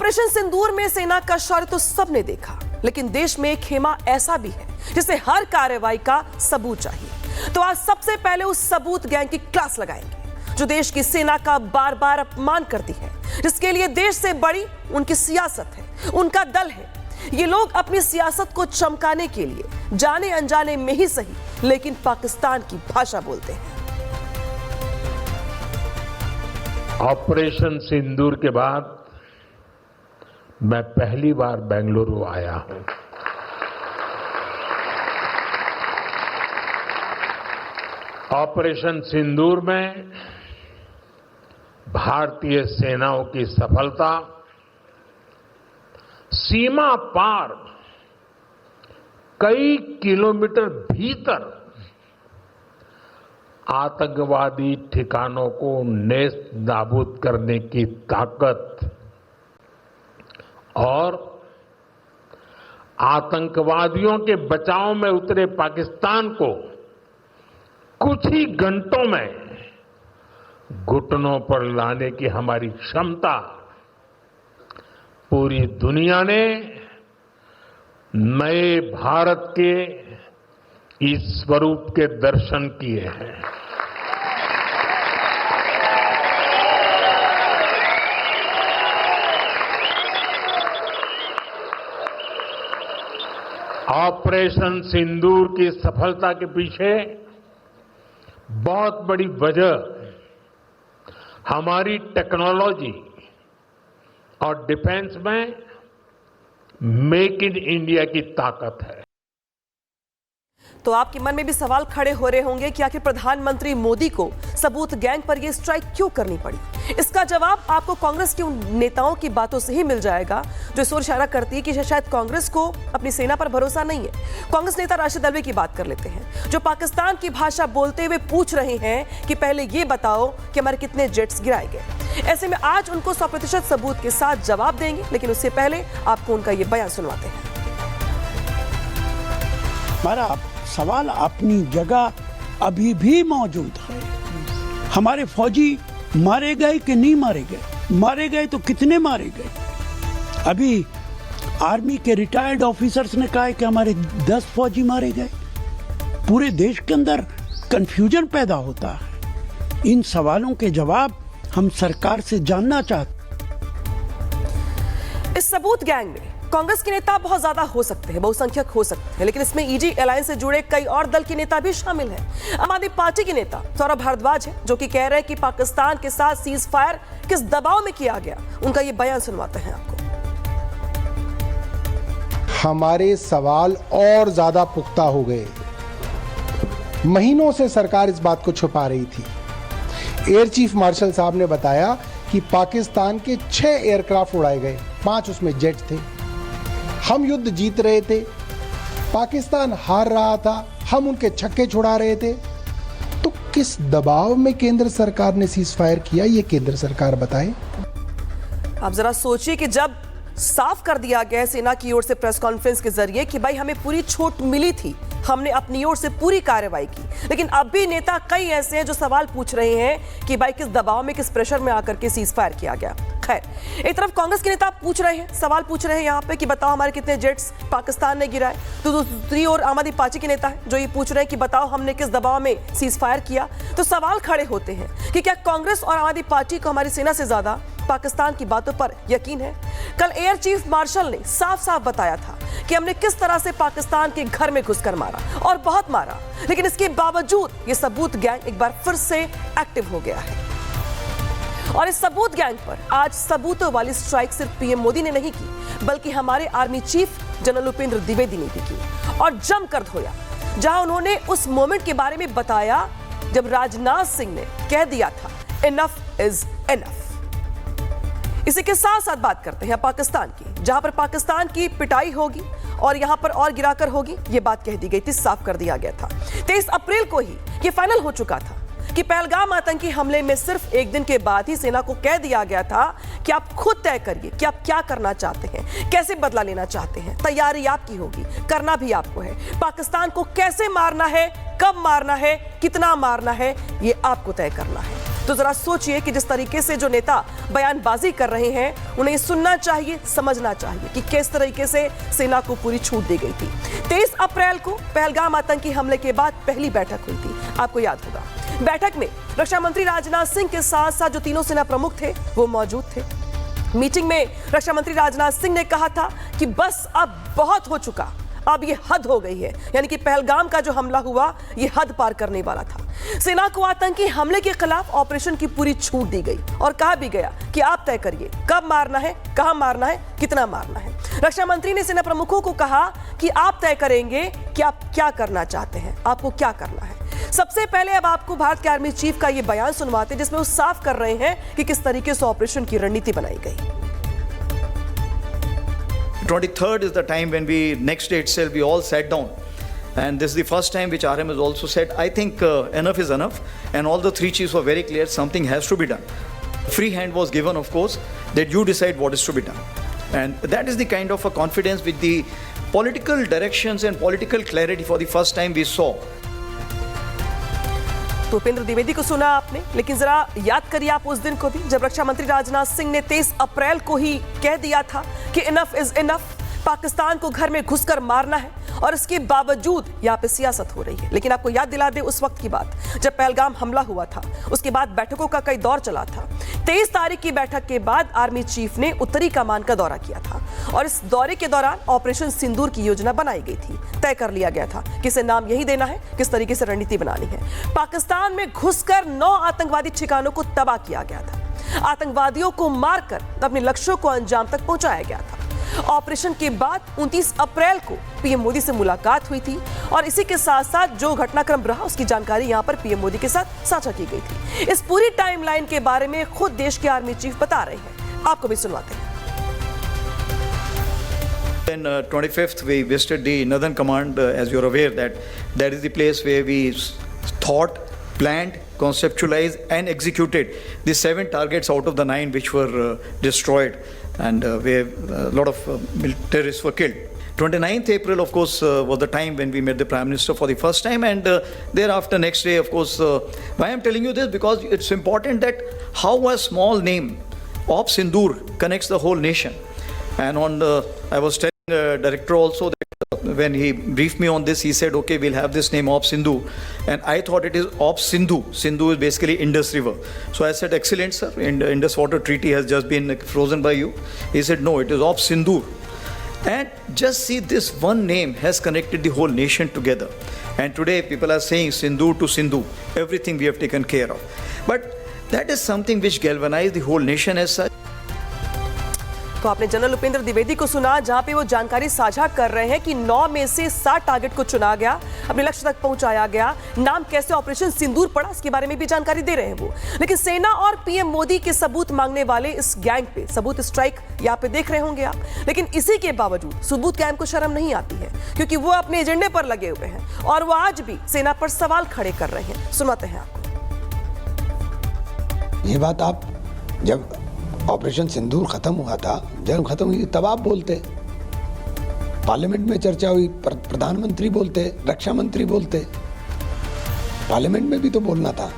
Operation सिंदूर में सेना का शौर्य तो सबने देखा, लेकिन देश में एक खेमा ऐसा भी है जिसे हर कार्रवाई का सबूत चाहिए। तो आज सबसे पहले उस सबूत गैंग की क्लास लगाएंगे जो देश की सेना का बार बार अपमान करती है, जिसके लिए देश से बड़ी उनकी सियासत है, उनका दल है। ये लोग अपनी सियासत को चमकाने के लिए जाने अनजाने में ही सही, लेकिन पाकिस्तान की भाषा बोलते हैं। ऑपरेशन सिंदूर के बाद मैं पहली बार बेंगलुरु आया हूं। ऑपरेशन सिंदूर में भारतीय सेनाओं की सफलता सीमा पार कई किलोमीटर भीतर आतंकवादी ठिकानों को नेस्त नाबूद करने की ताकत और आतंकवादियों के बचाव में उतरे पाकिस्तान को कुछ ही घंटों में घुटनों पर लाने की हमारी क्षमता पूरी दुनिया ने नए भारत के इस स्वरूप के दर्शन किए हैं। ऑपरेशन सिंदूर की सफलता के पीछे बहुत बड़ी वजह हमारी टेक्नोलॉजी और डिफेंस में मेक इन इंडिया की ताकत है। तो आपके मन में भी सवाल खड़े हो रहे होंगे कि आखिर प्रधानमंत्री मोदी को सबूत गैंग पर यह स्ट्राइक क्यों करनी पड़ी। इसका जवाब आपको कांग्रेस के उन नेताओं की बातों से ही मिल जाएगा जो इस ओर इशारा करती है कि शायद कांग्रेस को अपनी सेना पर भरोसा नहीं है। कांग्रेस नेता राशिद अल्वी की बात कर लेते हैं, जो पाकिस्तान की भाषा बोलते हुए पूछ रहे हैं कि पहले ये बताओ कि हमारे कितने जेट्स गिराए गए। ऐसे में आज उनको 100% सबूत के साथ जवाब देंगे, लेकिन उससे पहले आपको उनका ये बयान सुनवाते हैं। हमारा सवाल अपनी जगह अभी भी मौजूद है। हमारे फौजी मारे गए कि नहीं मारे गए? मारे गए तो कितने मारे गए? अभी आर्मी के रिटायर्ड ऑफिसर्स ने कहा है कि हमारे 10 फौजी मारे गए। पूरे देश के अंदर कंफ्यूजन पैदा होता है। इन सवालों के जवाब हम सरकार से जानना चाहते हैं। इस सबूत गैंग में कांग्रेस के नेता बहुत ज्यादा हो सकते हैं, बहुसंख्यक हो सकते हैं, लेकिन इसमें ईजी अलायंस से जुड़े कई और दल के नेता भी शामिल हैं। आम आदमी पार्टी के नेता सौरभ भारद्वाज हैं, जो कि कह रहे हैं कि पाकिस्तान के साथ सीज फायर किस दबाव में किया गया। उनका ये बयान सुनवाते हैं आपको। हमारे सवाल और ज्यादा पुख्ता हो गए। महीनों से सरकार इस बात को छुपा रही थी। एयर चीफ मार्शल साहब ने बताया कि पाकिस्तान के 6 एयरक्राफ्ट उड़ाए गए, 5 उसमें जेट थे। हम युद्ध जीत रहे थे, पाकिस्तान हार रहा था, हम उनके छक्के छुड़ा रहे थे। तो किस दबाव में केंद्र सरकार ने सीज फायर किया, ये केंद्र सरकार बताए। आप जरा सोचिए कि जब साफ कर दिया गया सेना की ओर से प्रेस कॉन्फ्रेंस के जरिए कि भाई हमें पूरी छूट मिली थी, हमने अपनी ओर से पूरी कार्रवाई की, लेकिन अब भी नेता कई ऐसे हैं जो सवाल पूछ रहे हैं कि भाई किस दबाव में, किस प्रेशर में आकर के सीज फायर किया गया। खैर, एक तरफ कांग्रेस के नेता पूछ रहे हैं, सवाल पूछ रहे हैं यहाँ पे कि बताओ हमारे कितने जेट्स पाकिस्तान ने गिराए, तो दूसरी ओर आम आदमी पार्टी के नेता है जो ये पूछ रहे हैं कि बताओ हमने किस दबाव में सीज फायर किया। तो सवाल खड़े होते हैं कि क्या कांग्रेस और आम आदमी पार्टी को हमारी सेना से ज्यादा पाकिस्तान की बातों पर यकीन है। कल एयर चीफ मार्शल ने साफ साफ बताया था कि हमने किस तरह से पाकिस्तान के घर में घुसकर मारा और बहुत मारा, लेकिन इसके बावजूद ये सबूत गैंग एक बार फिर से एक्टिव हो गया है। और इस सबूत गैंग पर आज सबूतों वाली स्ट्राइक सिर्फ पीएम मोदी ने नहीं की, बल्कि हमारे army chief general Upendra Dwivedi ने भी की और जमकर धोया, जहां उन्होंने उस मोमेंट के बारे में बताया जब राजनाथ सिंह ने कह दिया था इनफ इज इनफ। इसी के साथ साथ बात करते हैं पाकिस्तान की, जहां पर पाकिस्तान की पिटाई होगी और यहां पर और गिराकर होगी, यह बात कह दी गई थी, साफ कर दिया गया था। 23 अप्रैल को ही यह फाइनल हो चुका था कि पहलगाम आतंकी हमले में सिर्फ एक दिन के बाद ही सेना को कह दिया गया था कि आप खुद तय करिए कि आप क्या करना चाहते हैं, कैसे बदला लेना चाहते हैं। तैयारी आपकी होगी, करना भी आपको है। पाकिस्तान को कैसे मारना है, कब मारना है, कितना मारना है, ये आपको तय करना है। तो जरा सोचिए कि जिस तरीके से जो नेता बयानबाजी कर रहे हैं उन्हें सुनना चाहिए, समझना चाहिए कि किस तरीके से सेना को पूरी छूट दी गई थी। 23 अप्रैल को पहलगाम आतंकी हमले के बाद पहली बैठक हुई थी, आपको याद होगा। बैठक में रक्षा मंत्री राजनाथ सिंह के साथ साथ जो तीनों सेना प्रमुख थे वो मौजूद थे। मीटिंग में रक्षा मंत्री राजनाथ सिंह ने कहा था कि बस अब बहुत हो चुका, अब ये हद हो गई है, यानी कि पहलगाम का जो हमला हुआ ये हद पार करने वाला था। सेना को आतंकी हमले के खिलाफ ऑपरेशन की पूरी छूट दी गई और कहा भी गया कि आप तय करिए कब मारना है, कहां मारना है, कितना मारना है। रक्षा मंत्री ने सेना प्रमुखों को कहा कि आप तय करेंगे कि आप क्या करना चाहते हैं, आपको क्या करना है। सबसे पहले अब आपको भारत के आर्मी चीफ का ये बयान सुनवाते हैं जिसमें वो साफ कर रहे हैं कि किस तरीके से ऑपरेशन की रणनीति बनाई गई। 23rd is the time when we, next day itself, we all sat down. And this is the first time which RM has also said, I think enough is enough. And all the three chiefs were very clear, something has to be done. Free hand was given, of course, that you decide what is to be done. And that is the kind of a confidence with the political directions and political clarity for the first time we saw. तो उपेंद्र द्विवेदी को सुना आपने, लेकिन जरा याद करिए आप उस दिन को भी जब रक्षा मंत्री राजनाथ सिंह ने 23 अप्रैल को ही कह दिया था कि इनफ इज इनफ, पाकिस्तान को घर में घुसकर मारना है, और इसके बावजूद यहाँ पे सियासत हो रही है। लेकिन आपको याद दिला दे उस वक्त की बात जब पहलगाम हमला हुआ था, उसके बाद बैठकों का कई दौर चला था। 23 तारीख की बैठक के बाद आर्मी चीफ ने उत्तरी कमान का दौरा किया था और इस दौरे के दौरान ऑपरेशन सिंदूर की योजना बनाई गई थी। तय कर लिया गया था किसे नाम यही देना है, किस तरीके से रणनीति बनानी है। पाकिस्तान में घुसकर 9 आतंकवादी ठिकानों को तबाह किया गया था। आतंकवादियों को मारकर अपने लक्ष्यों को अंजाम तक पहुंचाया गया था। ऑपरेशन के बाद 29 अप्रैल को पीएम मोदी से मुलाकात हुई थी और इसी के साथ साथ जो घटनाक्रम रहा उसकी जानकारी यहां पर पीएम मोदी के साथ साझा की गई थी। इस पूरी टाइमलाइन के बारे में खुद देश के आर्मी चीफ बता रहे हैं, आपको भी सुनवाते हैं। Then 25th we visited the Northern Command, as you're aware that is the place where we thought, planned, conceptualized and executed the 7 targets out of the 9 which were destroyed, and where a lot of terrorists were killed. 29th April, of course, was the time when we met the Prime Minister for the first time, and thereafter, next day, of course, why I'm telling you this, because it's important that how a small name of Sindoor connects the whole nation. And I was telling the director also that when he briefed me on this, he said, okay, we'll have this name, Op Sindhu. And I thought it is Op Sindhu. Sindhu is basically Indus River. So I said, excellent, sir. Indus Water Treaty has just been frozen by you. He said, no, it is Op Sindhu. And just see, this one name has connected the whole nation together. And today people are saying Sindoor to Sindhu. Everything we have taken care of. But that is something which galvanized the whole nation as such. तो आपने general Upendra Dwivedi को सुना, जहां पे वो जानकारी साझा कर रहे हैं कि 9 में से 7 टारगेट को चुना गया, अपने लक्ष्य तक पहुंचाया गया। नाम कैसे ऑपरेशन सिंदूर पड़ा, इसके बारे में भी जानकारी दे रहे हैं वो। लेकिन सेना और पीएम मोदी के सबूत मांगने वाले इस गैंग पे सबूत स्ट्राइक यहाँ पे देख रहे होंगे आप। लेकिन इसी के बावजूद सबूत गैंग को शर्म नहीं आती है, क्योंकि वो अपने एजेंडे पर लगे हुए हैं और वो आज भी सेना पर सवाल खड़े कर रहे हैं। सुनाते हैं आपको। ये बात आप जब ऑपरेशन सिंदूर खत्म हुआ था, जब खत्म हुई तब आप बोलते, पार्लियामेंट में चर्चा हुई, प्रधानमंत्री बोलते, रक्षा मंत्री बोलते, पार्लियामेंट में भी तो बोलना था।